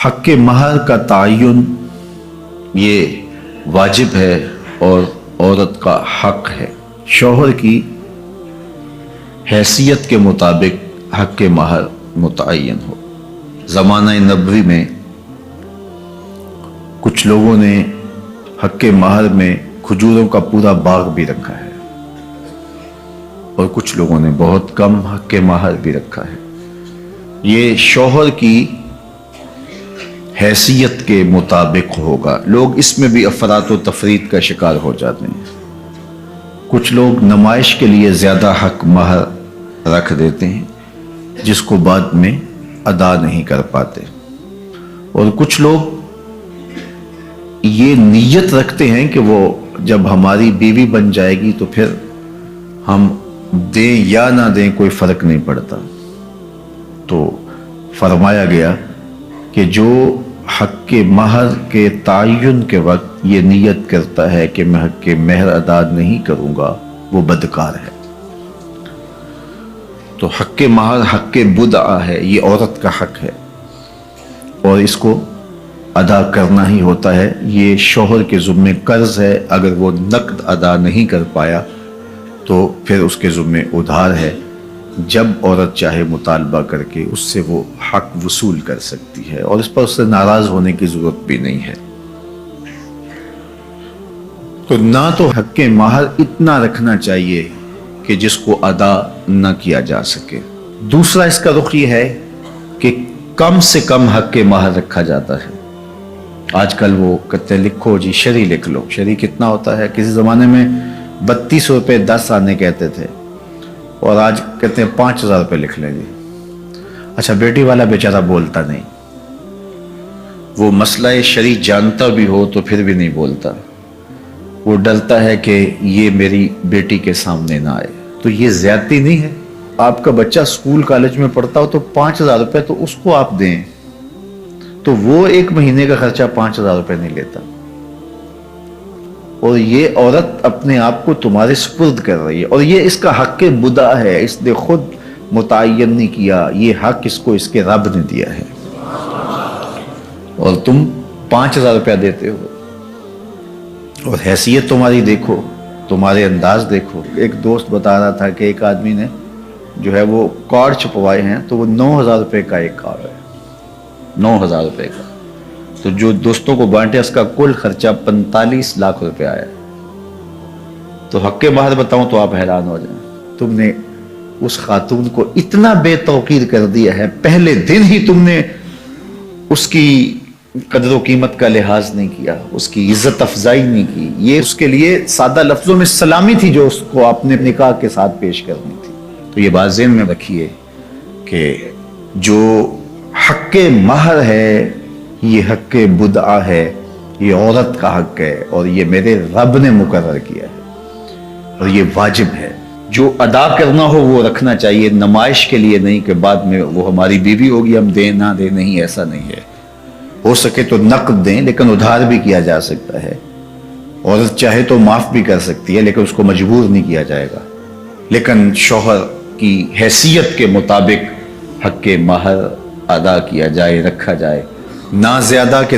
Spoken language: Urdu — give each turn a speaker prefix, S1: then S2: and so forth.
S1: حق مہر کا تعین یہ واجب ہے اور عورت کا حق ہے۔ شوہر کی حیثیت کے مطابق حق مہر متعین ہو۔ زمانہ نبوی میں کچھ لوگوں نے حق مہر میں کھجوروں کا پورا باغ بھی رکھا ہے اور کچھ لوگوں نے بہت کم حق مہر بھی رکھا ہے۔ یہ شوہر کی حیثیت کے مطابق ہوگا۔ لوگ اس میں بھی افراط و تفریط کا شکار ہو جاتے ہیں۔ کچھ لوگ نمائش کے لیے زیادہ حق مہر رکھ دیتے ہیں جس کو بعد میں ادا نہیں کر پاتے، اور کچھ لوگ یہ نیت رکھتے ہیں کہ وہ جب ہماری بیوی بن جائے گی تو پھر ہم دیں یا نہ دیں کوئی فرق نہیں پڑتا۔ تو فرمایا گیا کہ جو حق مہر کے تعین کے وقت یہ نیت کرتا ہے کہ میں حق مہر ادا نہیں کروں گا وہ بدکار ہے۔ تو حق مہر حق بدعہ ہے، یہ عورت کا حق ہے اور اس کو ادا کرنا ہی ہوتا ہے۔ یہ شوہر کے ذمہ قرض ہے، اگر وہ نقد ادا نہیں کر پایا تو پھر اس کے ذمہ ادھار ہے۔ جب عورت چاہے مطالبہ کر کے اس سے وہ حق وصول کر سکتی ہے اور اس پر اس سے ناراض ہونے کی ضرورت بھی نہیں ہے۔ تو نہ تو حق مہر اتنا رکھنا چاہیے کہ جس کو ادا نہ کیا جا سکے۔ دوسرا اس کا رخ یہ ہے کہ کم سے کم حق مہر رکھا جاتا ہے۔ آج کل وہ کہتے ہیں لکھو جی شرعی لکھ لو۔ شرعی کتنا ہوتا ہے؟ کسی زمانے میں 32 روپے 10 آنے کہتے تھے اور آج کہتے ہیں 5000 روپے لکھ لیں گے۔ اچھا بیٹی والا بیچارہ بولتا نہیں، وہ مسئلہ شرعی جانتا بھی ہو تو پھر بھی نہیں بولتا، وہ ڈرتا ہے کہ یہ میری بیٹی کے سامنے نہ آئے۔ تو یہ زیادتی نہیں ہے؟ آپ کا بچہ اسکول کالج میں پڑھتا ہو تو 5000 روپے تو اس کو آپ دیں، تو وہ ایک مہینے کا خرچہ 5000 روپے نہیں لیتا، اور یہ عورت اپنے آپ کو تمہارے سپرد کر رہی ہے، اور یہ اس کا حق بدعہ ہے، اس نے خود متعین نہیں کیا، یہ حق اس کو اس کے رب نے دیا ہے، اور تم 5000 روپیہ دیتے ہو۔ اور حیثیت تمہاری دیکھو، تمہارے انداز دیکھو۔ ایک دوست بتا رہا تھا کہ ایک آدمی نے جو ہے وہ کارڈ چھپوائے ہیں تو وہ 9000 روپے کا ایک کارڈ ہے، 9000 روپے کا، تو جو دوستوں کو بانٹے اس کا کل خرچہ 45 لاکھ روپے آیا۔ تو حق مہر بتاؤں تو آپ حیران ہو جائیں، تم نے اس خاتون کو اتنا بے توقیر کر دیا ہے، پہلے دن ہی تم نے اس کی قدر و قیمت کا لحاظ نہیں کیا، اس کی عزت افزائی نہیں کی۔ یہ اس کے لیے سادہ لفظوں میں سلامی تھی جو اس کو آپ نے نکاح کے ساتھ پیش کرنی تھی۔ تو یہ بات ذہن میں رکھیے کہ جو حق مہر ہے یہ حق بدعہ ہے، یہ عورت کا حق ہے اور یہ میرے رب نے مقرر کیا ہے اور یہ واجب ہے۔ جو ادا کرنا ہو وہ رکھنا چاہیے، نمائش کے لیے نہیں کہ بعد میں وہ ہماری بیوی ہوگی ہم دیں نہ دیں، نہیں، ایسا نہیں ہے۔ ہو سکے تو نقد دیں لیکن ادھار بھی کیا جا سکتا ہے، عورت چاہے تو معاف بھی کر سکتی ہے لیکن اس کو مجبور نہیں کیا جائے گا۔ لیکن شوہر کی حیثیت کے مطابق حق مہر ادا کیا جائے، رکھا جائے، نہ زیادہ کہ